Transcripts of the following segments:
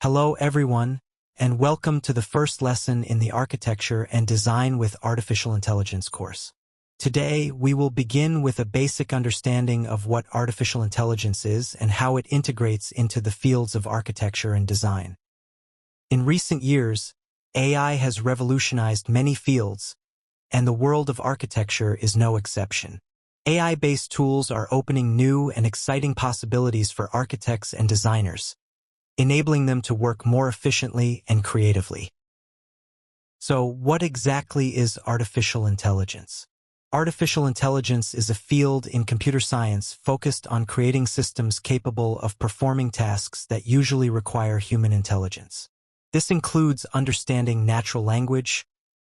Hello everyone, and welcome to the first lesson in the Architecture and Design with Artificial Intelligence course. Today, we will begin with a basic understanding of what artificial intelligence is and how it integrates into the fields of architecture and design. In recent years, AI has revolutionized many fields, and the world of architecture is no exception. AI-based tools are opening new and exciting possibilities for architects and designers, enabling them to work more efficiently and creatively. So, what exactly is artificial intelligence? Artificial intelligence is a field in computer science focused on creating systems capable of performing tasks that usually require human intelligence. This includes understanding natural language,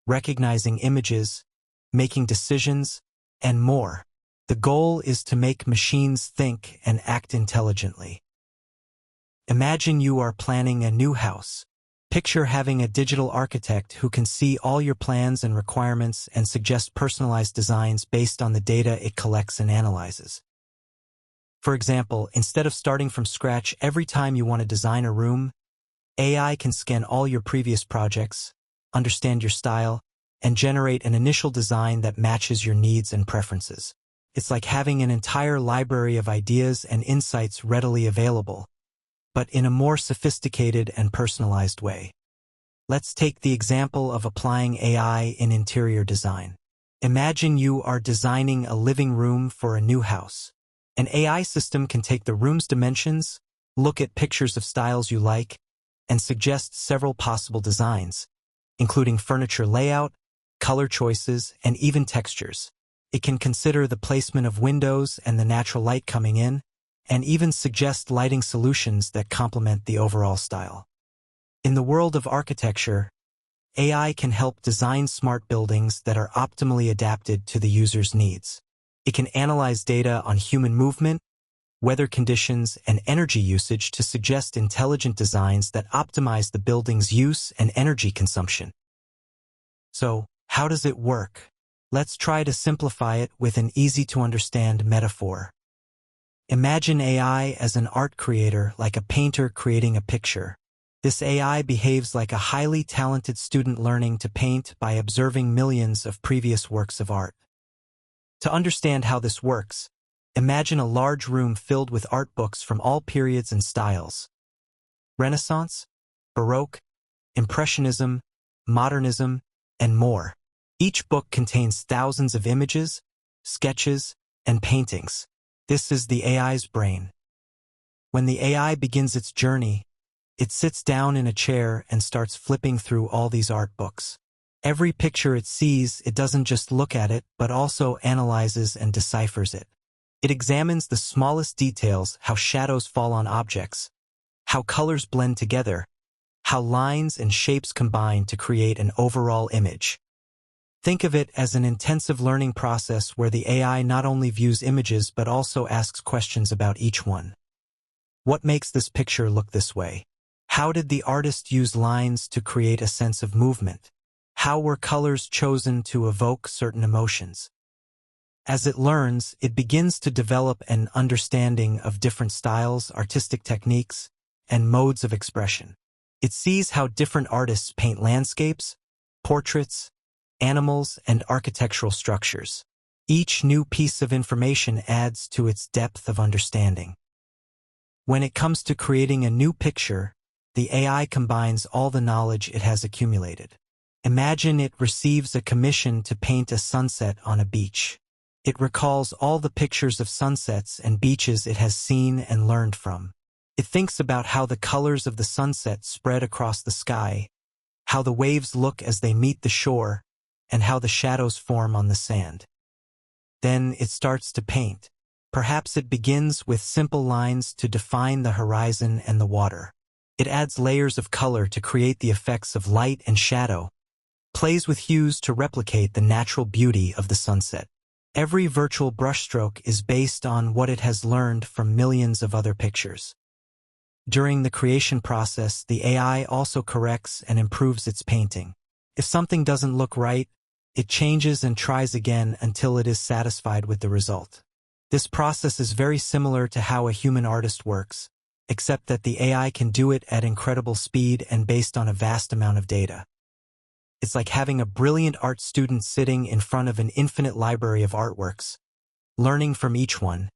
recognizing images, making decisions, and more. The goal is to make machines think and act intelligently. Imagine you are planning a new house. Picture having a digital architect who can see all your plans and requirements and suggest personalized designs based on the data it collects and analyzes. For example, instead of starting from scratch every time you want to design a room, AI can scan all your previous projects, understand your style, and generate an initial design that matches your needs and preferences. It's like having an entire library of ideas and insights readily available, but in a more sophisticated and personalized way. Let's take the example of applying AI in interior design. Imagine you are designing a living room for a new house. An AI system can take the room's dimensions, look at pictures of styles you like, and suggest several possible designs, including furniture layout, color choices, and even textures. It can consider the placement of windows and the natural light coming in, and even suggest lighting solutions that complement the overall style. In the world of architecture, AI can help design smart buildings that are optimally adapted to the user's needs. It can analyze data on human movement, weather conditions, and energy usage to suggest intelligent designs that optimize the building's use and energy consumption. So, how does it work? Let's try to simplify it with an easy-to-understand metaphor. Imagine AI as an art creator, like a painter creating a picture. This AI behaves like a highly talented student learning to paint by observing millions of previous works of art. To understand how this works, imagine a large room filled with art books from all periods and styles: Renaissance, Baroque, Impressionism, Modernism, and more. Each book contains thousands of images, sketches, and paintings. This is the AI's brain. When the AI begins its journey, it sits down in a chair and starts flipping through all these art books. Every picture it sees, it doesn't just look at it, but also analyzes and deciphers it. It examines the smallest details: how shadows fall on objects, how colors blend together, how lines and shapes combine to create an overall image. Think of it as an intensive learning process where the AI not only views images but also asks questions about each one. What makes this picture look this way? How did the artist use lines to create a sense of movement? How were colors chosen to evoke certain emotions? As it learns, it begins to develop an understanding of different styles, artistic techniques, and modes of expression. It sees how different artists paint landscapes, portraits, animals, and architectural structures. Each new piece of information adds to its depth of understanding. When it comes to creating a new picture, the AI combines all the knowledge it has accumulated. Imagine it receives a commission to paint a sunset on a beach. It recalls all the pictures of sunsets and beaches it has seen and learned from. It thinks about how the colors of the sunset spread across the sky, how the waves look as they meet the shore, and how the shadows form on the sand. Then it starts to paint. Perhaps it begins with simple lines to define the horizon and the water. It adds layers of color to create the effects of light and shadow, plays with hues to replicate the natural beauty of the sunset. Every virtual brushstroke is based on what it has learned from millions of other pictures. During the creation process, the AI also corrects and improves its painting. If something doesn't look right, it changes and tries again until it is satisfied with the result. This process is very similar to how a human artist works, except that the AI can do it at incredible speed and based on a vast amount of data. It's like having a brilliant art student sitting in front of an infinite library of artworks, learning from each one,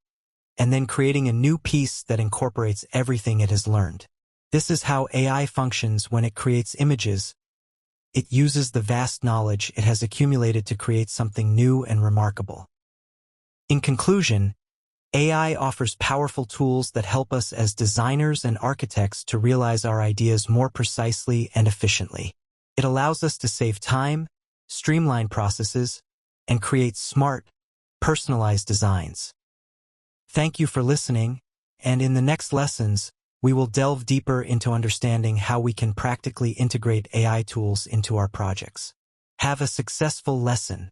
and then creating a new piece that incorporates everything it has learned. This is how AI functions when it creates images. It uses the vast knowledge it has accumulated to create something new and remarkable. In conclusion, AI offers powerful tools that help us as designers and architects to realize our ideas more precisely and efficiently. It allows us to save time, streamline processes, and create smart, personalized designs. Thank you for listening, and in the next lessons, we will delve deeper into understanding how we can practically integrate AI tools into our projects. Have a successful lesson.